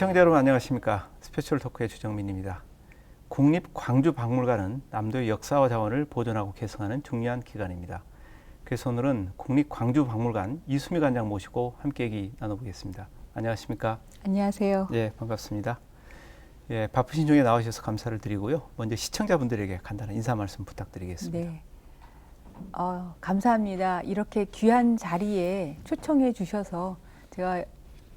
시청자 여러분 안녕하십니까. 스페셜 토크의 주정민입니다. 국립광주박물관은 남도의 역사와 자원을 보존하고 개성하는 중요한 기관입니다. 그래서 오늘은 국립광주박물관 이수미 관장 모시고 함께 얘기 나눠보겠습니다. 안녕하십니까. 안녕하세요. 예, 반갑습니다. 예, 바쁘신 중에 나오셔서 감사를 드리고요. 먼저 시청자분들에게 간단한 인사 말씀 부탁드리겠습니다. 네. 감사합니다. 이렇게 귀한 자리에 초청해 주셔서 제가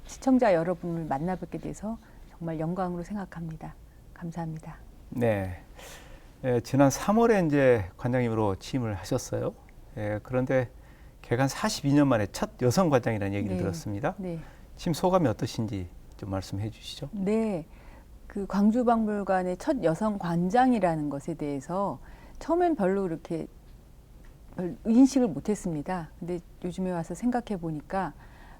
시청자 여러분을 만나 뵙게 돼서 정말 영광으로 생각합니다. 감사합니다. 네. 예, 지난 3월에 이제 관장님으로 취임을 하셨어요. 예, 그런데 개관 42년 만에 첫 여성 관장이라는 얘기를 들었습니다. 네. 지금 소감이 어떠신지 좀 말씀해 주시죠. 네. 그 광주박물관의 첫 여성 관장이라는 것에 대해서 처음엔 별로 이렇게 인식을 못했습니다. 근데 요즘에 와서 생각해 보니까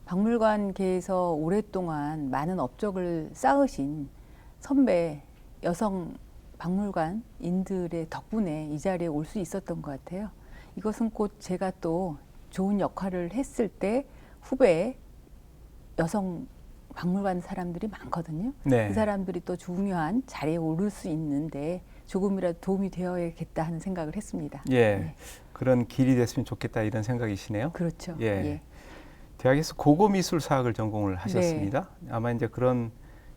박물관계에서 오랫동안 많은 업적을 쌓으신 선배 여성 박물관인들의 덕분에 이 자리에 올 수 있었던 것 같아요. 이것은 곧 제가 또 좋은 역할을 했을 때 후배에 여성 박물관 사람들이 많거든요. 네. 그 사람들이 또 중요한 자리에 오를 수 있는데 조금이라도 도움이 되어야겠다 하는 생각을 했습니다. 예, 네. 그런 길이 됐으면 좋겠다 이런 생각이시네요. 그렇죠. 예. 예. 대학에서 고고미술사학을 전공을 하셨습니다. 네. 아마 이제 그런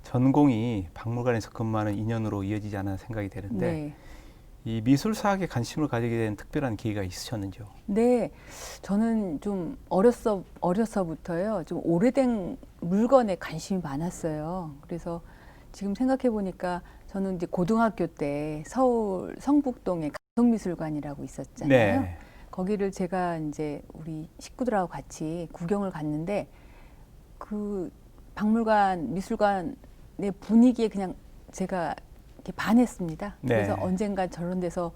전공이 박물관에서 근무하는 인연으로 이어지지 않나 생각이 되는데 네. 이 미술사학에 관심을 가지게 된 특별한 계기가 있으셨는지요? 네, 저는 좀 어려서부터요, 좀 오래된 물건에 관심이 많았어요. 그래서 지금 생각해 보니까 저는 이제 고등학교 때 서울 성북동에 감성미술관이라고 있었잖아요. 네. 거기를 제가 이제 우리 식구들하고 같이 구경을 갔는데 그 박물관, 미술관의 분위기에 그냥 제가 이렇게 반했습니다. 네. 그래서 언젠가 저런 데서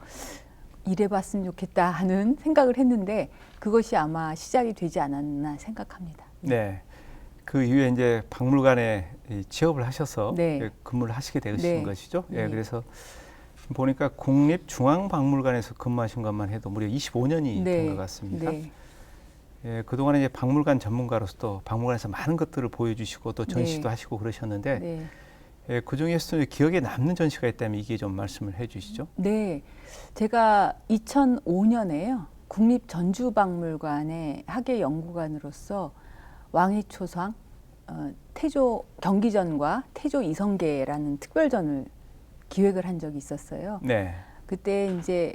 일해봤으면 좋겠다 하는 생각을 했는데 그것이 아마 시작이 되지 않았나 생각합니다. 네. 그 이후에 이제 박물관에 취업을 하셔서 네. 근무를 하시게 되신 네. 것이죠. 예, 네. 그래서 보니까 국립중앙박물관에서 근무하신 것만 해도 무려 25년이 네. 된 것 같습니다. 네. 예, 그동안에 이제 박물관 전문가로서 또 박물관에서 많은 것들을 보여주시고 또 전시도 네. 하시고 그러셨는데 네. 예, 그 중에서 기억에 남는 전시가 있다면 이게 좀 말씀을 해주시죠. 네, 제가 2005년에요. 국립전주박물관의 학예연구관으로서 왕의 초상, 태조 경기전과 태조 이성계라는 특별전을 기획을 한 적이 있었어요. 네. 그때 이제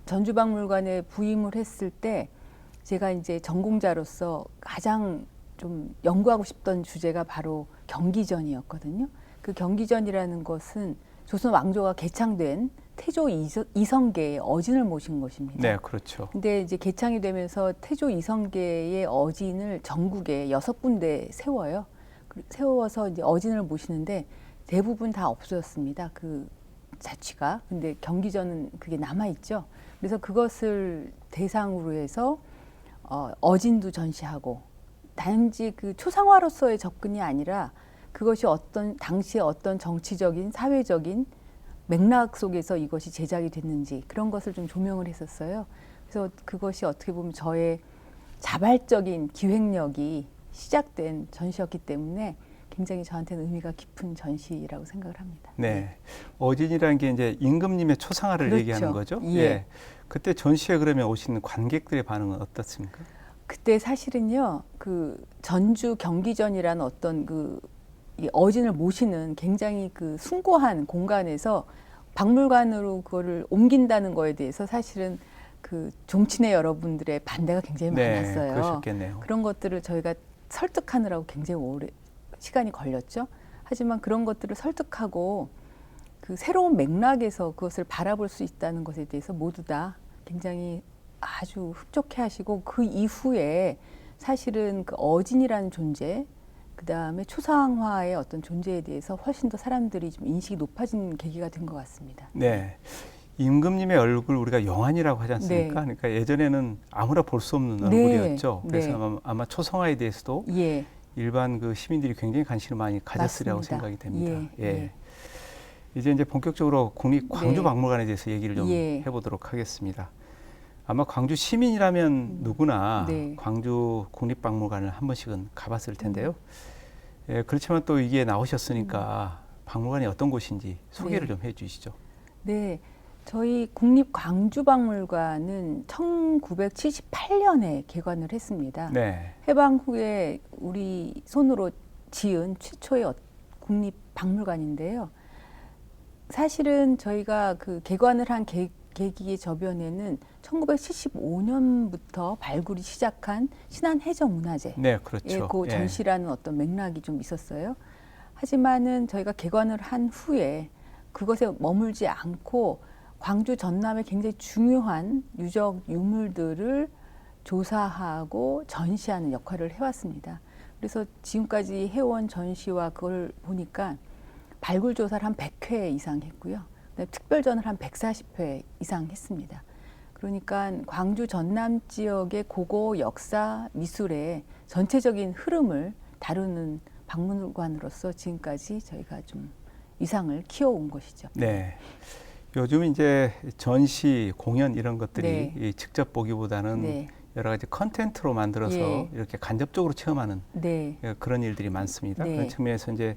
전주박물관에 부임을 했을 때 제가 이제 전공자로서 가장 좀 연구하고 싶던 주제가 바로 경기전이었거든요. 그 경기전이라는 것은 조선 왕조가 개창된 태조 이성계의 어진을 모신 것입니다. 네, 그렇죠. 근데 이제 개창이 되면서 태조 이성계의 어진을 전국에 6군데 세워요. 세워서 이제 어진을 모시는데 대부분 다 없어졌습니다. 그 자취가. 근데 경기전은 그게 남아있죠. 그래서 그것을 대상으로 해서 어진도 전시하고 단지 그 초상화로서의 접근이 아니라 그것이 당시에 어떤 정치적인, 사회적인 맥락 속에서 이것이 제작이 됐는지 그런 것을 좀 조명을 했었어요. 그래서 그것이 어떻게 보면 저의 자발적인 기획력이 시작된 전시였기 때문에 굉장히 저한테는 의미가 깊은 전시라고 생각을 합니다. 네. 어진이라는 게 이제 임금님의 초상화를 그렇죠. 얘기하는 거죠. 예. 그때 전시회 그러면 오시는 관객들의 반응은 어떻습니까? 그때 사실은요, 그 전주 경기전이라는 어떤 이 어진을 모시는 굉장히 그 숭고한 공간에서 박물관으로 그거를 옮긴다는 거에 대해서 사실은 그 종친회 여러분들의 반대가 굉장히 많았어요. 그러셨겠네요. 그런 것들을 저희가 설득하느라고 굉장히 오래 시간이 걸렸죠. 하지만 그런 것들을 설득하고 그 새로운 맥락에서 그것을 바라볼 수 있다는 것에 대해서 모두 다 굉장히 아주 흡족해 하시고 그 이후에 사실은 그 어진이라는 존재 그 다음에 초상화의 어떤 존재에 대해서 훨씬 더 사람들이 좀 인식이 높아진 계기가 된 것 같습니다. 네. 임금님의 얼굴 우리가 영안이라고 하지 않습니까? 네. 그러니까 예전에는 아무나 볼 수 없는 네. 얼굴이었죠. 그래서 네. 아마 초상화에 대해서도 예. 일반 그 시민들이 굉장히 관심을 많이 가졌으리라고 맞습니다. 생각이 됩니다. 예. 예. 이제 본격적으로 국립광주박물관에 대해서 얘기를 좀 예. 해보도록 하겠습니다. 아마 광주 시민이라면 누구나 네. 광주 국립박물관을 한 번씩은 가봤을 텐데요. 예, 그렇지만 또 이게 나오셨으니까 박물관이 어떤 곳인지 소개를 네. 좀 해주시죠. 네, 저희 국립광주박물관은 1978년에 개관을 했습니다. 네, 해방 후에 우리 손으로 지은 최초의 국립박물관인데요. 사실은 저희가 그 개관을 한 계기의 저변에는 1975년부터 발굴이 시작한 신안해적문화재 네, 그렇죠. 예, 그 전시라는 어떤 맥락이 좀 있었어요. 하지만은 저희가 개관을 한 후에 그것에 머물지 않고 광주 전남의 굉장히 중요한 유적 유물들을 조사하고 전시하는 역할을 해왔습니다. 그래서 지금까지 해온 전시와 그걸 보니까 발굴 조사를 한 100회 이상 했고요. 그다음에 특별전을 한 140회 이상 했습니다. 그러니까 광주 전남 지역의 고고 역사 미술의 전체적인 흐름을 다루는 박물관으로서 지금까지 저희가 좀 위상을 키워온 것이죠. 네. 요즘 이제 전시, 공연 이런 것들이 네. 이 직접 보기보다는 네. 여러 가지 컨텐츠로 만들어서 예. 이렇게 간접적으로 체험하는 네. 그런 일들이 많습니다. 네. 그런 측면에서 이제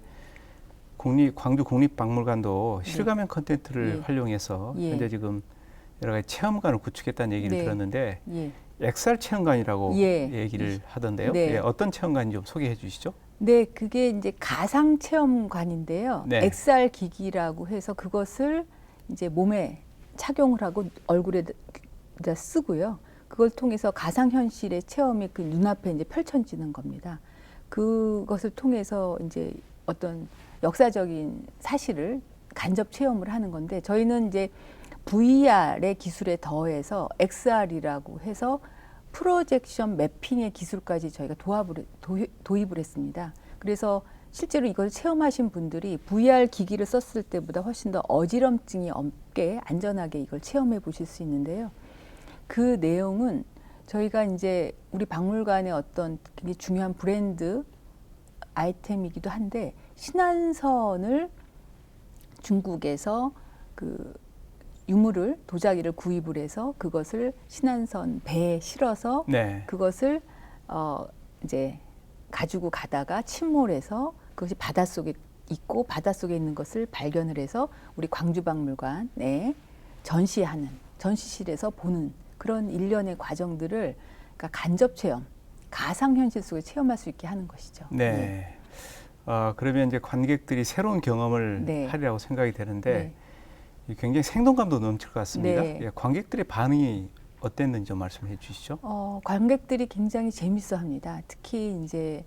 광주 국립박물관도 네. 실감형 컨텐츠를 예. 활용해서 예. 현재 지금 여러 가지 체험관을 구축했다는 얘기를 네. 들었는데 예. 엑살 체험관이라고 예. 얘기를 하던데요. 네. 예, 어떤 체험관인지 좀 소개해 주시죠. 네, 그게 이제 가상 체험관인데요. 네. XR 기기라고 해서 그것을 이제 몸에 착용을 하고 얼굴에 쓰고요. 그걸 통해서 가상 현실의 체험이 그 눈앞에 이제 펼쳐지는 겁니다. 그것을 통해서 이제 어떤 역사적인 사실을 간접 체험을 하는 건데 저희는 이제 VR의 기술에 더해서 XR이라고 해서 프로젝션 매핑의 기술까지 저희가 도입을 했습니다. 그래서 실제로 이걸 체험하신 분들이 VR 기기를 썼을 때보다 훨씬 더 어지럼증이 없게 안전하게 이걸 체험해 보실 수 있는데요. 그 내용은 저희가 이제 우리 박물관의 어떤 굉장히 중요한 브랜드 아이템이기도 한데 신안선을 중국에서 그 유물을 도자기를 구입을 해서 그것을 신안선 배에 실어서 네. 그것을 이제 가지고 가다가 침몰해서 그것이 바닷속에 있고 바닷속에 있는 것을 발견을 해서 우리 광주박물관에 전시하는 전시실에서 보는 그런 일련의 과정들을 그러니까 간접 체험, 가상현실 속에 체험할 수 있게 하는 것이죠. 네. 그러면 이제 관객들이 새로운 경험을 네. 하리라고 생각이 되는데 네. 굉장히 생동감도 넘칠 것 같습니다. 네. 예, 관객들의 반응이 어땠는지 좀 말씀해 주시죠. 관객들이 굉장히 재밌어 합니다. 특히 이제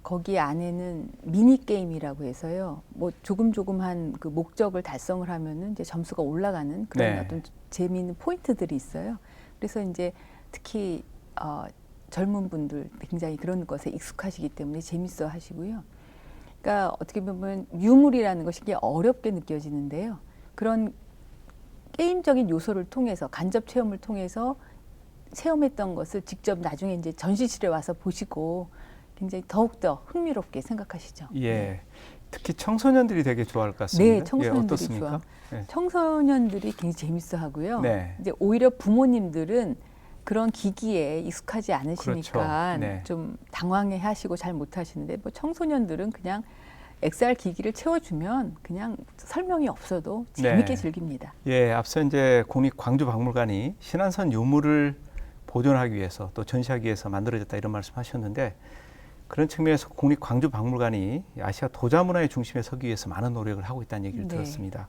거기 안에는 미니 게임이라고 해서요. 뭐 조금한 그 목적을 달성을 하면은 이제 점수가 올라가는 그런 네. 어떤 재미있는 포인트들이 있어요. 그래서 이제 특히 젊은 분들 굉장히 그런 것에 익숙하시기 때문에 재밌어 하시고요. 그러니까 어떻게 보면 유물이라는 것이 굉장히 어렵게 느껴지는데요. 그런 게임적인 요소를 통해서 간접 체험을 통해서 체험했던 것을 직접 나중에 이제 전시실에 와서 보시고 굉장히 더욱더 흥미롭게 생각하시죠. 예. 특히 청소년들이 되게 좋아할 것 같습니다. 네, 청소년들이 예, 어떻습니까? 네. 청소년들이 굉장히 재밌어 하고요. 네. 이제 오히려 부모님들은 그런 기기에 익숙하지 않으시니까 그렇죠. 네. 좀 당황해 하시고 잘 못 하시는데 뭐 청소년들은 그냥 XR 기기를 채워주면 그냥 설명이 없어도 재밌게 네. 즐깁니다. 예, 앞서 이제 국립광주박물관이 신안선 유물을 보존하기 위해서 또 전시하기 위해서 만들어졌다 이런 말씀하셨는데 그런 측면에서 국립광주박물관이 아시아 도자문화의 중심에 서기 위해서 많은 노력을 하고 있다는 얘기를 네. 들었습니다.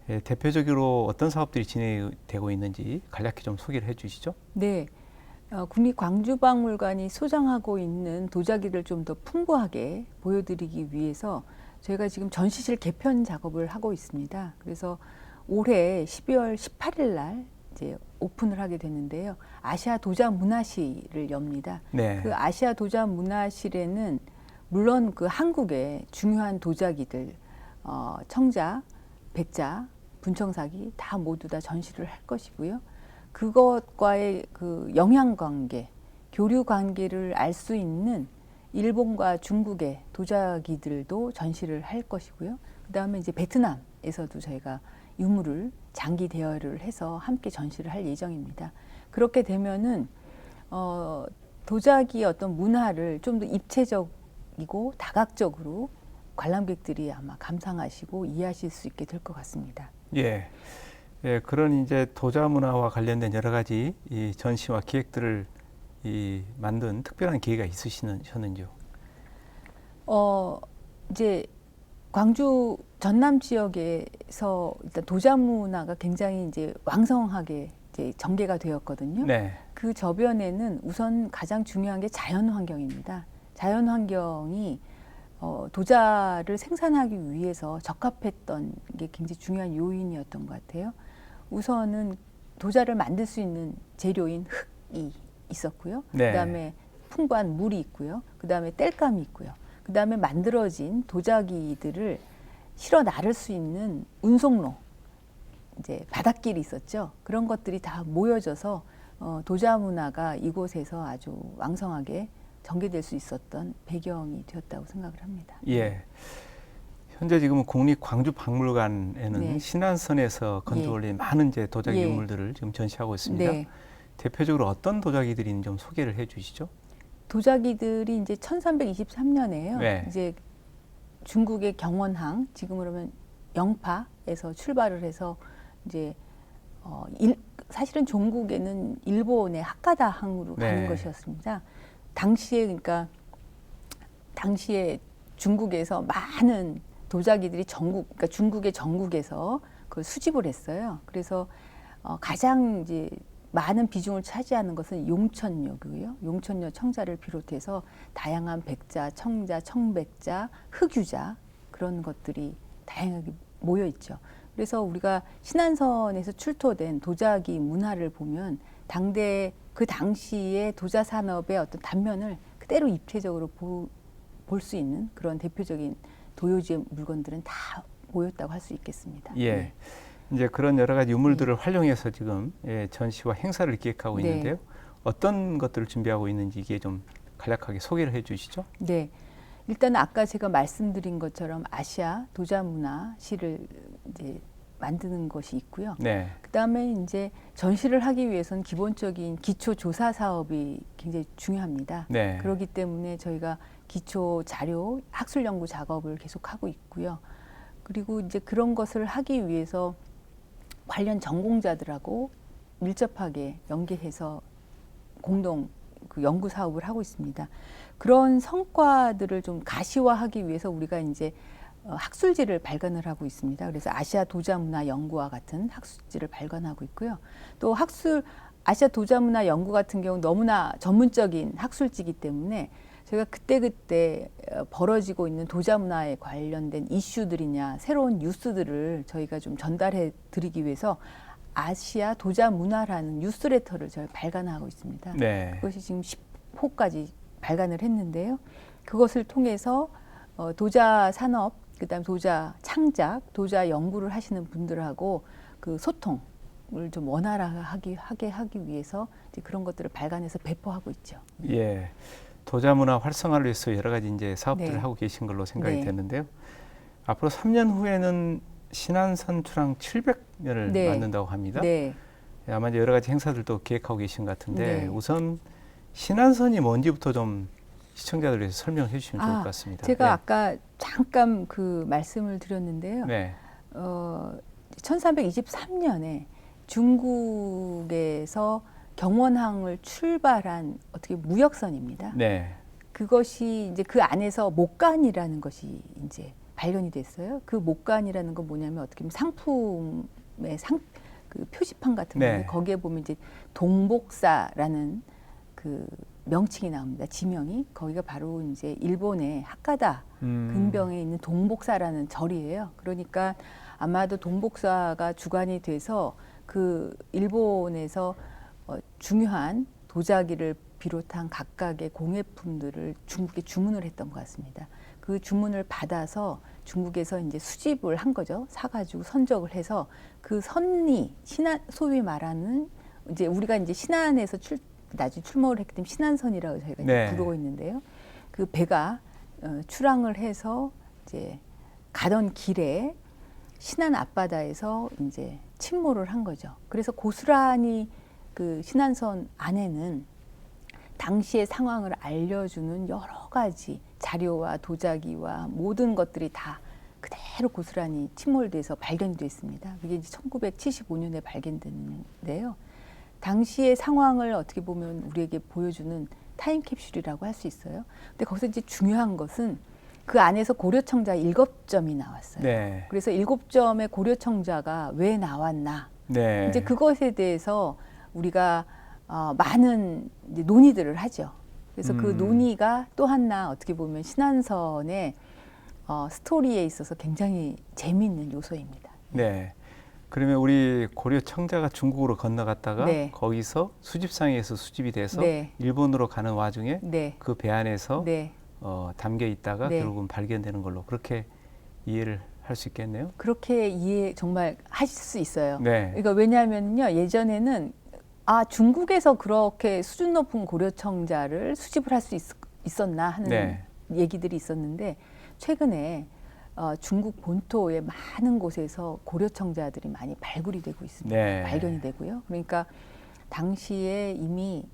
예, 대표적으로 어떤 사업들이 진행되고 있는지 간략히 좀 소개를 해주시죠. 네, 국립광주박물관이 소장하고 있는 도자기를 좀 더 풍부하게 보여드리기 위해서 저희가 지금 전시실 개편 작업을 하고 있습니다. 그래서 올해 12월 18일 날 이제 오픈을 하게 됐는데요. 아시아 도자 문화실을 엽니다. 네. 그 아시아 도자 문화실에는 물론 그 한국의 중요한 도자기들, 청자, 백자, 분청사기 다 모두 다 전시를 할 것이고요. 그것과의 그 영향 관계, 교류 관계를 알 수 있는 일본과 중국의 도자기들도 전시를 할 것이고요. 그다음에 이제 베트남에서도 저희가 유물을 장기 대여를 해서 함께 전시를 할 예정입니다. 그렇게 되면은 도자기의 어떤 문화를 좀 더 입체적으로 다각이고 다각적으로 관람객들이 아마 감상하시고 이해하실 수 있게 될 것 같습니다. 예. 예, 그런 이제 도자 문화와 관련된 여러 가지 이 전시와 기획들을 만든 특별한 계기가 있으셨는지요? 이제 광주 전남 지역에서 일단 도자 문화가 굉장히 이제 왕성하게 이제 전개가 되었거든요. 네. 그 저변에는 우선 가장 중요한 게 자연 환경입니다. 자연 환경이 도자를 생산하기 위해서 적합했던 게 굉장히 중요한 요인이었던 것 같아요. 우선은 도자를 만들 수 있는 재료인 흙이 있었고요. 네. 그다음에 풍부한 물이 있고요. 그다음에 땔감이 있고요. 그다음에 만들어진 도자기들을 실어 나를 수 있는 운송로, 이제 바닷길이 있었죠. 그런 것들이 다 모여져서 도자 문화가 이곳에서 아주 왕성하게 전개될 수 있었던 배경이 되었다고 생각을 합니다. 예. 현재 지금은 국립광주박물관에는 네. 신안선에서 건조 올린 많은 이제 도자기 예. 유물들을 지금 전시하고 있습니다. 네. 대표적으로 어떤 도자기들이 있는지 좀 소개를 해 주시죠. 도자기들이 이제 1323년에요. 네. 이제 중국의 경원항, 지금으로 면 영파에서 출발을 해서 이제 사실은 종국에는 일본의 하카다항으로 네. 가는 것이었습니다. 당시에 중국에서 많은 도자기들이 그러니까 중국의 전국에서 그걸 수집을 했어요. 그래서 가장 이제 많은 비중을 차지하는 것은 용천료고요. 용천료 청자를 비롯해서 다양한 백자, 청자, 청백자, 흑유자 그런 것들이 다양하게 모여 있죠. 그래서 우리가 신안선에서 출토된 도자기 문화를 보면 그 당시의 도자 산업의 어떤 단면을 그대로 입체적으로 볼 수 있는 그런 대표적인 도요지의 물건들은 다 모였다고 할 수 있겠습니다. 예. 네. 이제 그런 여러 가지 유물들을 활용해서 지금 전시와 행사를 기획하고 네. 있는데요. 어떤 것들을 준비하고 있는지 이게 좀 간략하게 소개를 해 주시죠. 네. 일단 아까 제가 말씀드린 것처럼 아시아 도자 문화실을 이제 만드는 것이 있고요. 네. 그다음에 이제 전시를 하기 위해서는 기본적인 기초 조사 사업이 굉장히 중요합니다. 네. 그렇기 때문에 저희가 기초 자료 학술 연구 작업을 계속하고 있고요. 그리고 이제 그런 것을 하기 위해서 관련 전공자들하고 밀접하게 연계해서 공동 그 연구 사업을 하고 있습니다. 그런 성과들을 좀 가시화하기 위해서 우리가 이제 학술지를 발간을 하고 있습니다. 그래서 아시아 도자 문화 연구와 같은 학술지를 발간하고 있고요. 또 아시아 도자 문화 연구 같은 경우 너무나 전문적인 학술지이기 때문에 저희가 그때그때 벌어지고 있는 도자 문화에 관련된 이슈들이냐 새로운 뉴스들을 저희가 좀 전달해 드리기 위해서 아시아 도자 문화라는 뉴스레터를 저희 발간하고 있습니다. 네. 그것이 지금 10호까지 발간을 했는데요. 그것을 통해서 도자 산업, 그다음에 도자 창작, 도자 연구를 하시는 분들하고 그 소통을 좀 원활하게 하기 위해서 이제 그런 것들을 발간해서 배포하고 있죠. 예. 도자 문화 활성화를 위해서 여러 가지 이제 사업들을 네. 하고 계신 걸로 생각이 네. 되는데요. 앞으로 3년 후에는 신안선 출항 700년을 네. 맞는다고 합니다. 네. 아마 이제 여러 가지 행사들도 기획하고 계신 것 같은데 네. 우선 신안선이 뭔지부터 좀 시청자들 위해서 설명해 주시면 좋을 것 같습니다. 제가 네. 아까 잠깐 그 말씀을 드렸는데요. 네. 1323년에 중국에서 경원항을 출발한 어떻게 무역선입니다. 네. 그것이 이제 그 안에서 목간이라는 것이 이제 발견이 됐어요. 그 목간이라는 건 뭐냐면 어떻게 보면 상품의 그 표지판 같은 건데 네. 거기에 보면 이제 동복사라는 그 명칭이 나옵니다. 지명이 거기가 바로 이제 일본의 하카다 근병에 있는 동복사라는 절이에요. 그러니까 아마도 동복사가 주관이 돼서 그 일본에서 중요한 도자기를 비롯한 각각의 공예품들을 중국에 주문을 했던 것 같습니다. 그 주문을 받아서 중국에서 이제 수집을 한 거죠. 사가지고 선적을 해서 그 선리 소위 말하는 이제 우리가 이제 신안에서 나중에 출몰을 했기 때문에 신안선이라고 저희가 네. 부르고 있는데요. 그 배가 출항을 해서 이제 가던 길에 신안 앞바다에서 이제 침몰을 한 거죠. 그래서 고스란히 그 신안선 안에는 당시의 상황을 알려주는 여러 가지 자료와 도자기와 모든 것들이 다 그대로 고스란히 침몰돼서 발견이 됐습니다. 그게 이제 1975년에 발견됐는데요. 당시의 상황을 어떻게 보면 우리에게 보여주는 타임캡슐이라고 할 수 있어요. 근데 거기서 이제 중요한 것은 그 안에서 고려청자 7점이 나왔어요. 네. 그래서 7점의 고려청자가 왜 나왔나? 네. 이제 그것에 대해서 우리가 많은 이제 논의들을 하죠. 그래서 그 논의가 또 하나 어떻게 보면 신안선의 스토리에 있어서 굉장히 재미있는 요소입니다. 네. 그러면 우리 고려 청자가 중국으로 건너갔다가 네. 거기서 수집상에서 수집이 돼서 네. 일본으로 가는 와중에 네. 그 배 안에서 네. 담겨 있다가 네. 결국은 발견되는 걸로 그렇게 이해를 할 수 있겠네요. 그렇게 이해 정말 하실 수 있어요. 네. 그러니까 왜냐하면요, 예전에는 중국에서 그렇게 수준 높은 고려청자를 수집을 할 수 있었나 하는 네. 얘기들이 있었는데 최근에 중국 본토의 많은 곳에서 고려청자들이 많이 발굴이 되고 있습니다. 네. 발견이 되고요. 그러니까 당시에 이미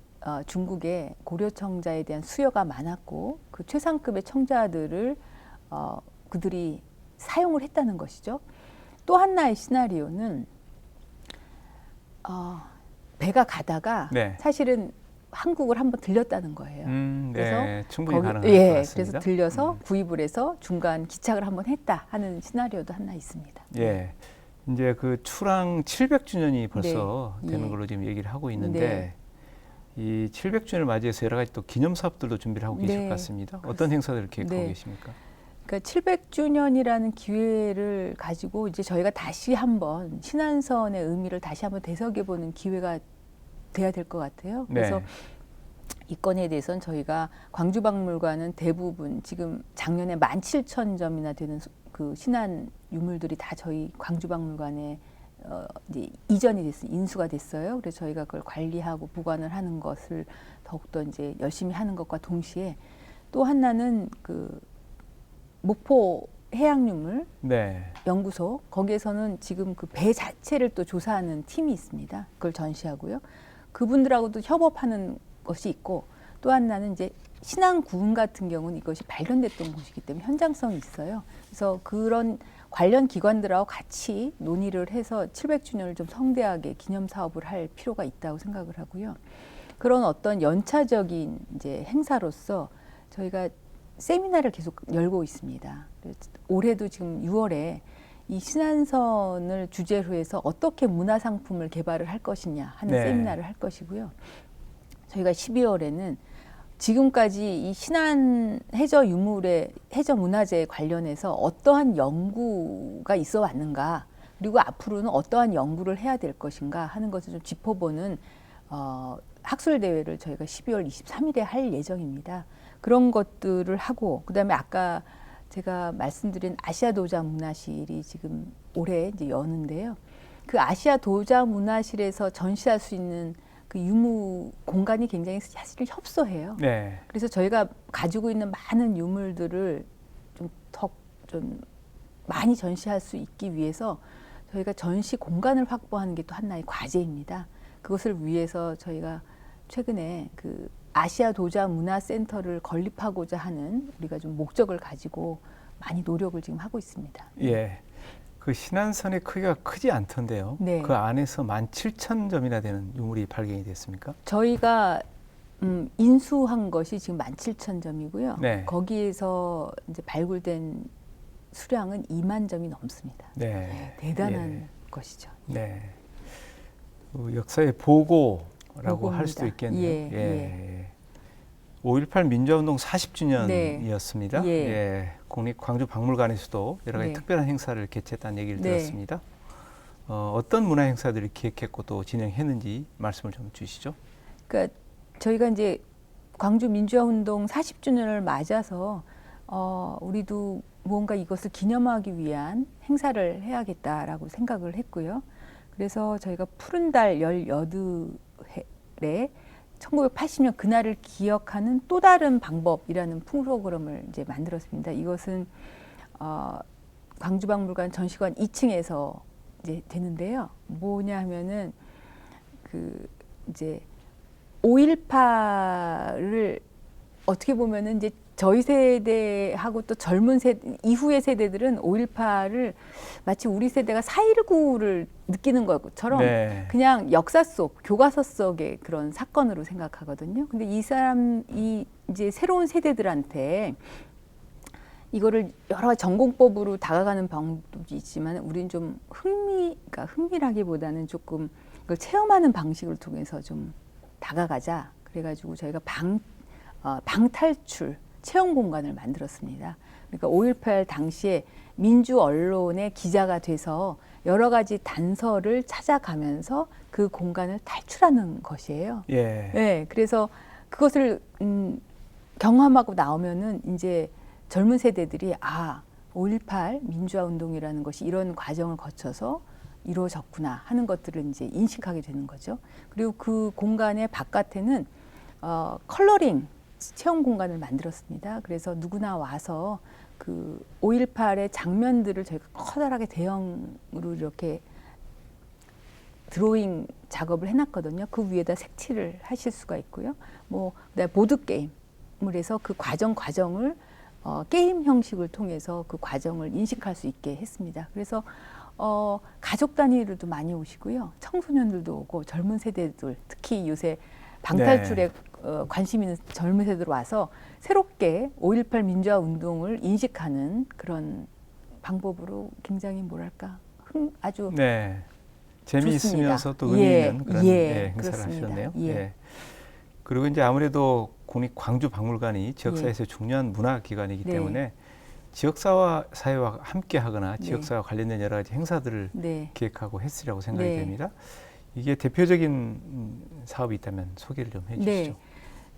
중국에 고려청자에 대한 수요가 많았고 그 최상급의 청자들을 그들이 사용을 했다는 것이죠. 또 하나의 시나리오는 배가 가다가 네. 사실은 한국을 한번 들렸다는 거예요. 네. 그래서 충분히 가능할 것 예, 같습니다. 그래서 들려서 구입을 해서 중간 기착을 한번 했다 하는 시나리오도 하나 있습니다. 예. 이제 그 출항 700주년이 벌써 네. 되는 예. 걸로 지금 얘기를 하고 있는데 네. 이 700주년을 맞이해서 여러 가지 또 기념 사업들도 준비를 하고 계실 네. 것 같습니다. 어떤 행사들을 계획하고 네. 계십니까? 그러니까 700주년이라는 기회를 가지고 이제 저희가 다시 한번 신안선의 의미를 다시 한번 되새겨보는 기회가 돼야 될 것 같아요. 그래서 네. 이 건에 대해서는 저희가 광주박물관은 대부분 지금 작년에 17,000점이나 되는 그 신안 유물들이 다 저희 광주박물관에 이제 이전이 됐어요. 인수가 됐어요. 그래서 저희가 그걸 관리하고 보관을 하는 것을 더욱더 이제 열심히 하는 것과 동시에 또 하나는 그 목포 해양유물 네. 연구소 거기에서는 지금 그 배 자체를 또 조사하는 팀이 있습니다. 그걸 전시하고요. 그분들하고도 협업하는 것이 있고 또 하나는 이제 신안군 같은 경우는 이것이 발견됐던 곳이기 때문에 현장성이 있어요. 그래서 그런 관련 기관들하고 같이 논의를 해서 700주년을 좀 성대하게 기념 사업을 할 필요가 있다고 생각을 하고요. 그런 어떤 연차적인 이제 행사로서 저희가 세미나를 계속 열고 있습니다. 올해도 지금 6월에 이 신안선을 주제로 해서 어떻게 문화상품을 개발을 할 것이냐 하는 네. 세미나를 할 것이고요. 저희가 12월에는 지금까지 이 신안 해저 유물의 해저 문화재에 관련해서 어떠한 연구가 있어 왔는가, 그리고 앞으로는 어떠한 연구를 해야 될 것인가 하는 것을 좀 짚어보는 학술 대회를 저희가 12월 23일에 할 예정입니다. 그런 것들을 하고 그다음에 아까 제가 말씀드린 아시아 도자 문화실이 지금 올해 이제 여는데요. 그 아시아 도자 문화실에서 전시할 수 있는 그 유무 공간이 굉장히 사실 협소해요. 네. 그래서 저희가 가지고 있는 많은 유물들을 좀 많이 전시할 수 있기 위해서 저희가 전시 공간을 확보하는 게 또 하나의 과제입니다. 그것을 위해서 저희가 최근에 그 아시아 도자 문화센터를 건립하고자 하는 우리가 좀 목적을 가지고 많이 노력을 지금 하고 있습니다. 예. 그 신안선의 크기가 크지 않던데요. 네. 그 안에서 17,000점이나 되는 유물이 발견이 됐습니까? 저희가 인수한 것이 지금 17,000점이고요. 네. 거기에서 이제 발굴된 수량은 2만 점이 넘습니다. 네. 대단한 것이죠. 네. 그 역사의 보고라고 할 수도 보고입니다. 있겠네요. 예. 5.18 민주화운동 40주년이었습니다. 네. 예. 국립광주박물관에서도 여러 가지 네. 특별한 행사를 개최했다는 얘기를 네. 들었습니다. 어떤 문화 행사들을 기획했고 또 진행했는지 말씀을 좀 주시죠. 그러니까 저희가 이제 광주 민주화운동 40주년을 맞아서 우리도 무언가 이것을 기념하기 위한 행사를 해야겠다라고 생각을 했고요. 그래서 저희가 푸른 달 18회에 1980년 그날을 기억하는 또 다른 방법이라는 프로그램을 이제 만들었습니다. 이것은 광주박물관 전시관 2층에서 이제 되는데요. 뭐냐 하면은 그 이제 5.18을 어떻게 보면은 이제 저희 세대하고 또 젊은 세대 이후의 세대들은 5.18을 마치 우리 세대가 4.19를 느끼는 것처럼 네. 그냥 역사 속 교과서 속의 그런 사건으로 생각하거든요. 근데 이 이제 새로운 세대들한테 이거를 여러 전공법으로 다가가는 방법이 있지만 우리는 좀 그러니까 흥미라기보다는 조금 그걸 체험하는 방식을 통해서 좀 다가가자. 그래가지고 저희가 방탈출 체험 공간을 만들었습니다. 그러니까 5.18 당시에 민주 언론의 기자가 돼서 여러 가지 단서를 찾아가면서 그 공간을 탈출하는 것이에요. 예. 네, 그래서 그것을 경험하고 나오면은 이제 젊은 세대들이 5.18 민주화 운동이라는 것이 이런 과정을 거쳐서 이루어졌구나 하는 것들을 이제 인식하게 되는 거죠. 그리고 그 공간의 바깥에는 컬러링 체험 공간을 만들었습니다. 그래서 누구나 와서 그 5.18의 장면들을 저희가 커다랗게 대형으로 이렇게 드로잉 작업을 해놨거든요. 그 위에다 색칠을 하실 수가 있고요. 그다음에 보드 게임을 해서 그 과정을 게임 형식을 통해서 그 과정을 인식할 수 있게 했습니다. 그래서 가족 단위로도 많이 오시고요. 청소년들도 오고 젊은 세대들 특히 요새 방탈출에 관심 있는 젊은 세대들 와서 새롭게 5.18 민주화 운동을 인식하는 그런 방법으로 굉장히 뭐랄까 아주 네. 재미있으면서 좋습니다. 또 의미 있는 그런 행사를 그렇습니다. 하셨네요. 예. 그리고 이제 아무래도 국립광주박물관이 지역사회에서 중요한 문화기관이기 네. 때문에 지역사회와 함께하거나 지역사회와 관련된 여러 가지 행사들을 기획하고 했으리라고 생각이 됩니다. 이게 대표적인 사업이 있다면 소개를 좀 해주시죠. 네.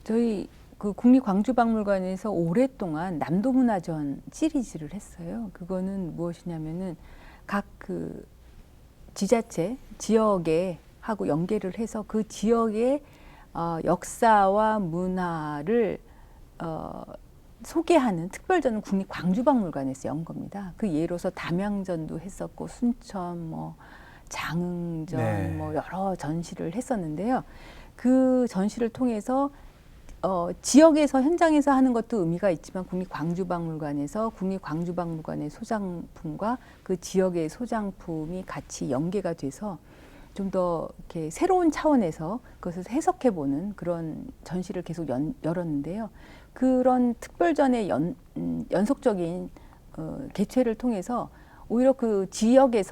저희 그 국립광주박물관에서 오랫동안 남도문화전 시리즈를 했어요. 그거는 무엇이냐면은 각 그 지자체, 지역에 하고 연계를 해서 그 지역의 역사와 문화를 소개하는 특별전은 국립광주박물관에서 연 겁니다. 그 예로서 담양전도 했었고 순천, 장흥전, 여러 전시를 했었는데요. 그 전시를 통해서 지역에서 현장에서 하는 것도 의미가 있지만 국립광주박물관에서 국립광주박물관의 소장품과 그 지역의 소장품이 같이 연계가 돼서 좀 더 이렇게 새로운 차원에서 그것을 해석해보는 그런 전시를 계속 열었는데요. 그런 특별전의 연속적인 개최를 통해서 오히려 그 지역의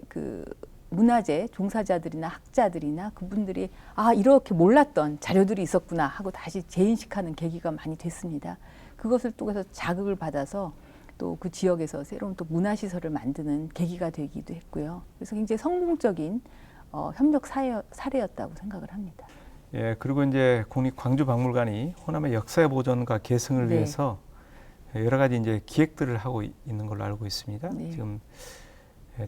그 문화재 종사자들이나 학자들이나 그분들이 이렇게 몰랐던 자료들이 있었구나 하고 다시 재인식하는 계기가 많이 됐습니다. 그것을 통해서 자극을 받아서 또 그 지역에서 새로운 또 문화시설을 만드는 계기가 되기도 했고요. 그래서 굉장히 성공적인 협력 사례였다고 생각을 합니다. 예, 그리고 이제 국립광주박물관이 호남의 역사 보존과 계승을 위해서 여러 가지 이제 기획들을 하고 있는 걸로 알고 있습니다. 지금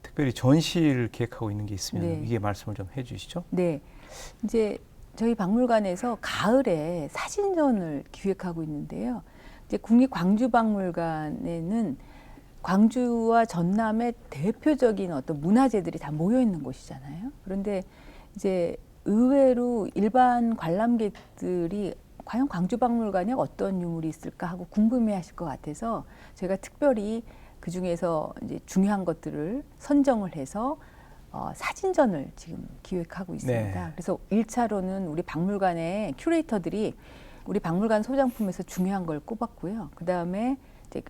특별히 전시를 기획하고 있는 게 있으면 이게 말씀을 좀 해주시죠. 네, 이제 저희 박물관에서 가을에 사진전을 기획하고 있는데요. 이제 국립광주박물관에는 광주와 전남의 대표적인 어떤 문화재들이 다 모여 있는 곳이잖아요. 그런데 이제 의외로 일반 관람객들이 과연 광주박물관에 어떤 유물이 있을까 하고 궁금해하실 것 같아서 저희가 특별히 그 중에서 이제 중요한 것들을 선정을 해서 사진전을 지금 기획하고 있습니다. 그래서 1차로는 우리 박물관의 큐레이터들이 우리 박물관 소장품에서 중요한 걸 꼽았고요. 그 다음에 이제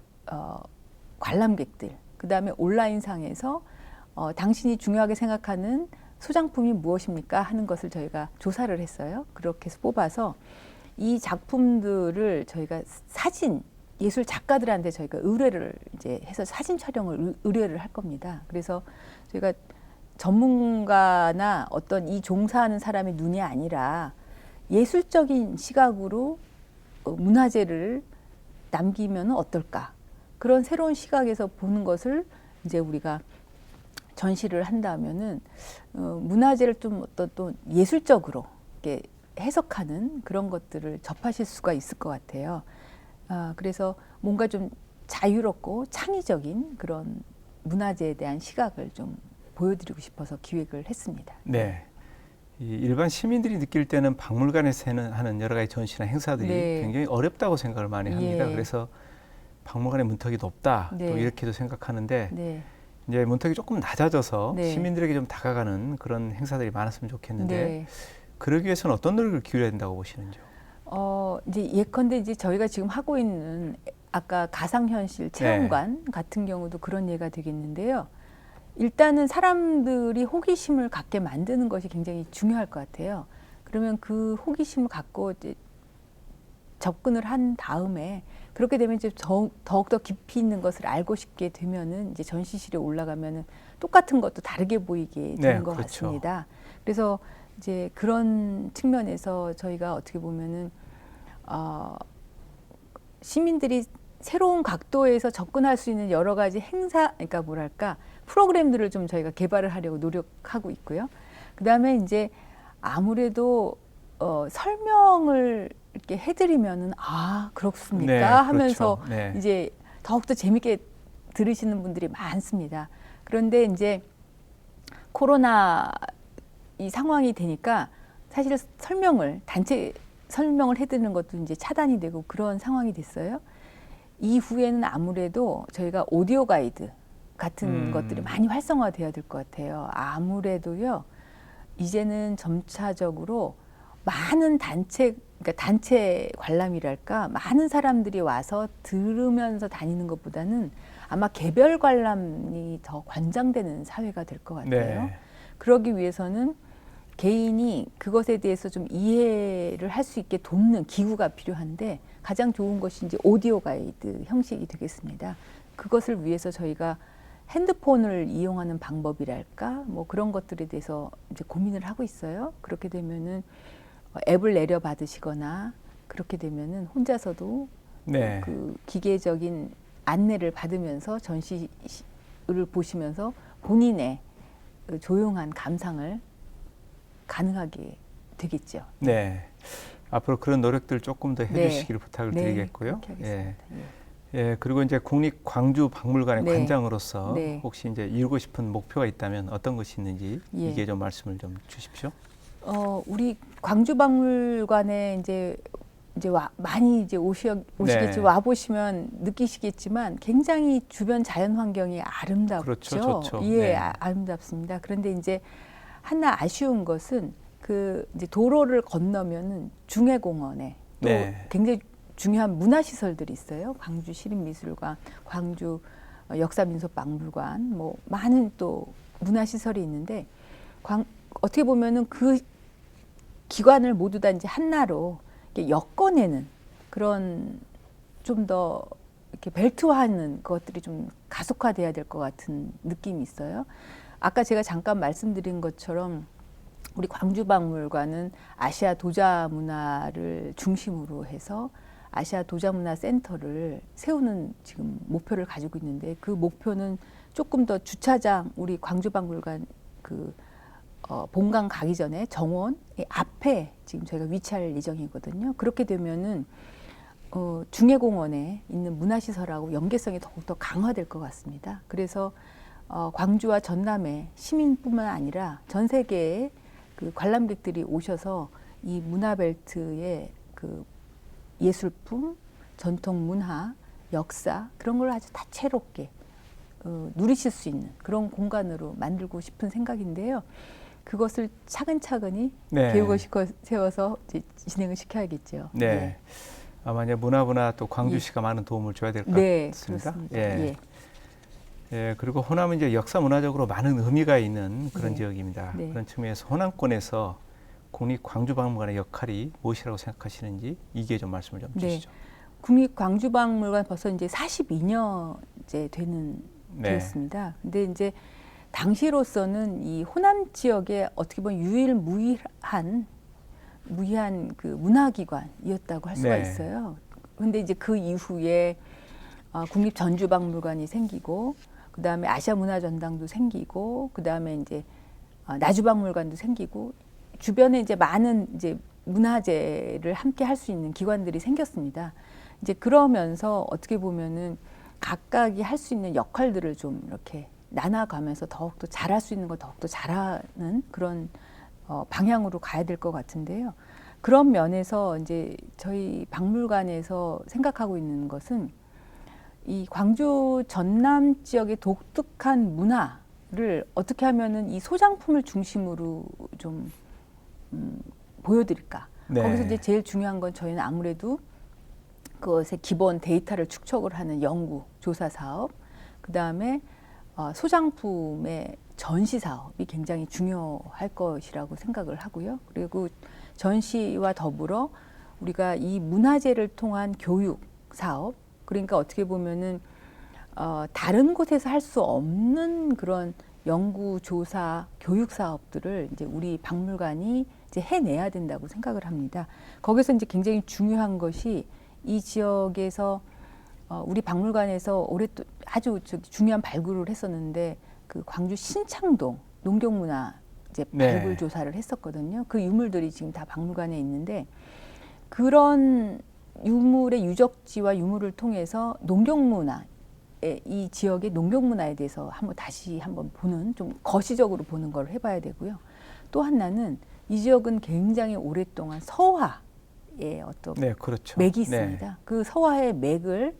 관람객들, 그 다음에 온라인상에서 당신이 중요하게 생각하는 소장품이 무엇입니까 하는 것을 저희가 조사를 했어요. 그렇게 해서 뽑아서 이 작품들을 저희가 예술 작가들한테 저희가 의뢰를 이제 해서 사진 촬영을 의뢰를 할 겁니다. 그래서 저희가 전문가나 어떤 이 종사하는 사람의 눈이 아니라 예술적인 시각으로 문화재를 남기면 어떨까? 그런 새로운 시각에서 보는 것을 이제 우리가 전시를 한다면은 문화재를 좀 어떤 또 예술적으로 이렇게 해석하는 그런 것들을 접하실 수가 있을 것 같아요. 그래서 뭔가 좀 자유롭고 창의적인 그런 문화재에 대한 시각을 좀 보여드리고 싶어서 기획을 했습니다. 네. 이 일반 시민들이 느낄 때는 박물관에서 하는 여러 가지 전시나 행사들이 네. 굉장히 어렵다고 생각을 많이 합니다. 예. 그래서 박물관의 문턱이 높다 또 네. 이렇게도 생각하는데 네. 이제 문턱이 조금 낮아져서 네. 시민들에게 좀 다가가는 그런 행사들이 많았으면 좋겠는데 네. 그러기 위해서는 어떤 노력을 기울여야 된다고 보시는지요? 이제 예컨대 이제 저희가 지금 하고 있는 아까 가상현실 체험관 같은 경우도 그런 예가 되겠는데요. 일단은 사람들이 호기심을 갖게 만드는 것이 굉장히 중요할 것 같아요. 그러면 그 호기심을 갖고 이제 접근을 한 다음에 그렇게 되면 이제 더욱더 깊이 있는 것을 알고 싶게 되면은 이제 전시실에 올라가면은 똑같은 것도 다르게 보이게 되는 것 그렇죠. 같습니다. 그래서 이제 그런 측면에서 저희가 어떻게 보면은 시민들이 새로운 각도에서 접근할 수 있는 여러 가지 행사, 그러니까 뭐랄까 프로그램들을 좀 저희가 개발을 하려고 노력하고 있고요. 그 다음에 이제 아무래도 설명을 이렇게 해드리면은 그렇습니까? 네, 하면서 그렇죠. 네. 이제 더욱더 재밌게 들으시는 분들이 많습니다. 그런데 이제 코로나 이 상황이 되니까 사실 단체 설명을 해드리는 것도 이제 차단이 되고 그런 상황이 됐어요. 이후에는 아무래도 저희가 오디오 가이드 같은 것들이 많이 활성화돼야 될 것 같아요. 아무래도요, 이제는 점차적으로 많은 그러니까 단체 관람이랄까, 많은 사람들이 와서 들으면서 다니는 것보다는 아마 개별 관람이 더 관장되는 사회가 될 것 같아요. 네. 그러기 위해서는 개인이 그것에 대해서 좀 이해를 할 수 있게 돕는 기구가 필요한데 가장 좋은 것이 이제 오디오 가이드 형식이 되겠습니다. 그것을 위해서 저희가 핸드폰을 이용하는 방법이랄까 뭐 그런 것들에 대해서 이제 고민을 하고 있어요. 그렇게 되면은 앱을 내려 받으시거나 그렇게 되면은 혼자서도 네. 그 기계적인 안내를 받으면서 전시를 보시면서 본인의 그 조용한 감상을 가능하게 되겠죠. 네. 앞으로 그런 노력들 조금 더 해주시기를 부탁을 드리겠고요. 그렇게 하겠습니다. 예, 그리고 이제 국립광주박물관의 네. 관장으로서 네. 혹시 이제 이루고 싶은 목표가 있다면 어떤 것이 있는지 예. 이게 좀 말씀을 좀 주십시오. 우리 광주박물관에 이제 많이 이제 오시겠지 네. 와 보시면 느끼시겠지만 굉장히 주변 자연 환경이 아름답죠. 그렇죠, 좋죠. 예, 네. 아름답습니다. 그런데 이제 하나 아쉬운 것은 그 이제 도로를 건너면은 중해공원에 또 네. 굉장히 중요한 문화시설들이 있어요. 광주 시립미술관, 광주 역사민속박물관, 뭐 많은 또 문화시설이 있는데 어떻게 보면은 그 기관을 모두 다 이제 한나로 이렇게 엮어내는 그런 좀 더 이렇게 벨트화하는 것들이 좀 가속화돼야 될 것 같은 느낌이 있어요. 아까 제가 잠깐 말씀드린 것처럼 우리 광주박물관은 아시아 도자 문화를 중심으로 해서 아시아 도자 문화 센터를 세우는 지금 목표를 가지고 있는데 그 목표는 조금 더 주차장 우리 광주박물관 본관 가기 전에 정원 앞에 지금 저희가 위치할 예정이거든요. 그렇게 되면은 중해공원에 있는 문화시설하고 연계성이 더욱더 강화될 것 같습니다. 그래서 광주와 전남의 시민뿐만 아니라 전 세계의 그 관람객들이 오셔서 이 문화벨트의 그 예술품, 전통 문화, 역사 그런 걸 아주 다채롭게 누리실 수 있는 그런 공간으로 만들고 싶은 생각인데요. 그것을 차근차근히 네. 계획을 세워서 이제 진행을 시켜야겠죠. 네. 예. 아마 이제 문화부나 또 광주시가 많은 도움을 줘야 될 것 같습니다. 그렇습니다. 예. 예, 그리고 호남은 이제 역사 문화적으로 많은 의미가 있는 그런 네. 지역입니다. 네. 그런 측면에서 호남권에서 국립광주박물관의 역할이 무엇이라고 생각하시는지 이게 좀 말씀을 좀 네. 주시죠. 국립광주박물관 벌써 이제 42년째 네. 되었습니다. 근데 이제 당시로서는 이 호남 지역에 어떻게 보면 유일무이한 그 문화기관이었다고 할 수가 네. 있어요. 그런데 이제 그 이후에 국립전주박물관이 생기고, 그 다음에 아시아문화전당도 생기고, 그 다음에 이제 나주박물관도 생기고, 주변에 이제 많은 이제 문화재를 함께 할 수 있는 기관들이 생겼습니다. 이제 그러면서 어떻게 보면은 각각이 할 수 있는 역할들을 좀 이렇게 나눠가면서 더욱더 잘할 수 있는 걸 더욱더 잘하는 그런 방향으로 가야 될 것 같은데요. 그런 면에서 이제 저희 박물관에서 생각하고 있는 것은 이 광주 전남 지역의 독특한 문화를 어떻게 하면은 이 소장품을 중심으로 좀 보여드릴까. 네. 거기서 이제 제일 중요한 건 저희는 아무래도 그것의 기본 데이터를 축적을 하는 연구, 조사 사업, 그 다음에 소장품의 전시 사업이 굉장히 중요할 것이라고 생각을 하고요. 그리고 전시와 더불어 우리가 이 문화재를 통한 교육 사업, 그러니까 어떻게 보면은 다른 곳에서 할 수 없는 그런 연구, 조사, 교육 사업들을 이제 우리 박물관이 이제 해내야 된다고 생각을 합니다. 거기서 이제 굉장히 중요한 것이 이 지역에서 우리 박물관에서 아주 중요한 발굴을 했었는데 그 광주 신창동 농경문화 이제 발굴 조사를 했었거든요. 그 유물들이 지금 다 박물관에 있는데 그런 유물의 유적지와 유물을 통해서 농경문화 이 지역의 농경문화에 대해서 다시 한번 보는 좀 거시적으로 보는 걸 해봐야 되고요. 또 하나는 이 지역은 굉장히 오랫동안 서화의 어떤 네, 그렇죠. 맥이 있습니다. 그 서화의 맥을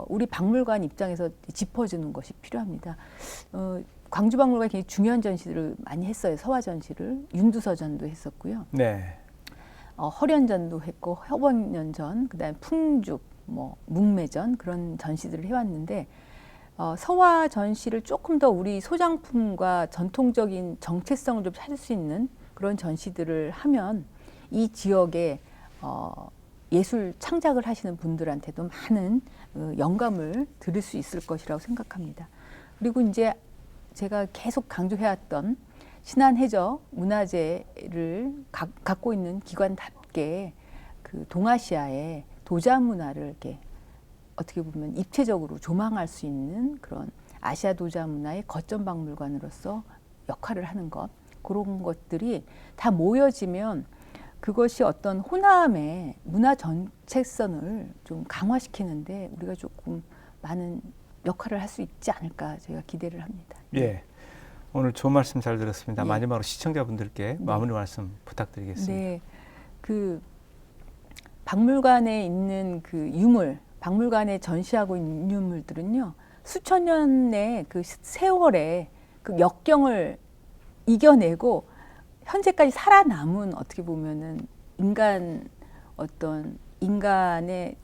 우리 박물관 입장에서 짚어주는 것이 필요합니다. 광주박물관이 굉장히 중요한 전시들을 많이 했어요. 서화 전시를 윤두서전도 했었고요. 네. 허련전도 했고 허번년전, 그다음에 풍죽, 묵매전 그런 전시들을 해왔는데 서화 전시를 조금 더 우리 소장품과 전통적인 정체성을 좀 찾을 수 있는 그런 전시들을 하면 이 지역에 예술 창작을 하시는 분들한테도 많은 영감을 드릴 수 있을 것이라고 생각합니다. 그리고 이제 제가 계속 강조해왔던 신안해저 문화재를 갖고 있는 기관답게 그 동아시아의 도자 문화를 이렇게 어떻게 보면 입체적으로 조망할 수 있는 그런 아시아 도자 문화의 거점 박물관으로서 역할을 하는 것, 그런 것들이 다 모여지면 그것이 어떤 호남의 문화 정체성을 좀 강화시키는데 우리가 조금 많은 역할을 할 수 있지 않을까 저희가 기대를 합니다. 예. 오늘 좋은 말씀 잘 들었습니다. 예. 마지막으로 시청자분들께 네. 마무리 말씀 부탁드리겠습니다. 네, 그 박물관에 있는 그 유물, 박물관에 전시하고 있는 유물들은요 수천 년의 그 세월의 그 역경을 이겨내고 현재까지 살아남은 어떻게 보면은 인간의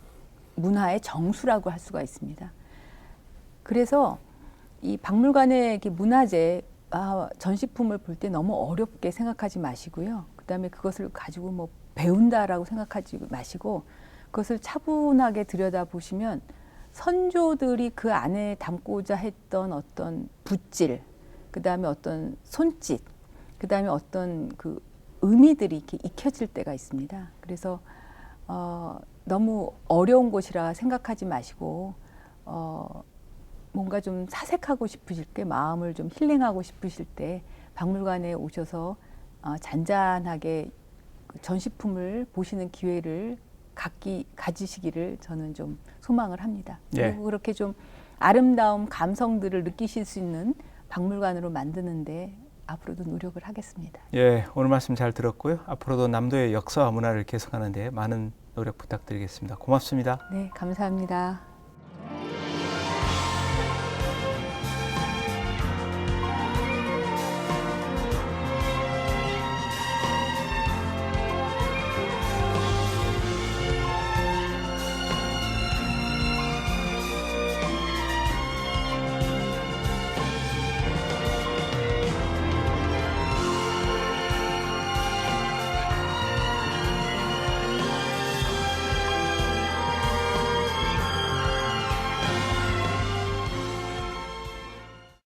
문화의 정수라고 할 수가 있습니다. 그래서 이 박물관의 이렇게 문화재 전시품을 볼 때 너무 어렵게 생각하지 마시고요. 그다음에 그것을 가지고 배운다라고 생각하지 마시고 그것을 차분하게 들여다보시면 선조들이 그 안에 담고자 했던 어떤 붓질, 그다음에 어떤 손짓, 그다음에 어떤 그 의미들이 이렇게 익혀질 때가 있습니다. 그래서 너무 어려운 곳이라 생각하지 마시고 뭔가 좀 사색하고 싶으실 때, 마음을 좀 힐링하고 싶으실 때 박물관에 오셔서 잔잔하게 전시품을 보시는 기회를 가지시기를 저는 좀 소망을 합니다. 예. 그리고 그렇게 좀 아름다움, 감성들을 느끼실 수 있는 박물관으로 만드는데 앞으로도 노력을 하겠습니다. 예, 오늘 말씀 잘 들었고요. 앞으로도 남도의 역사와 문화를 계속하는 데 많은 노력 부탁드리겠습니다. 고맙습니다. 네, 감사합니다.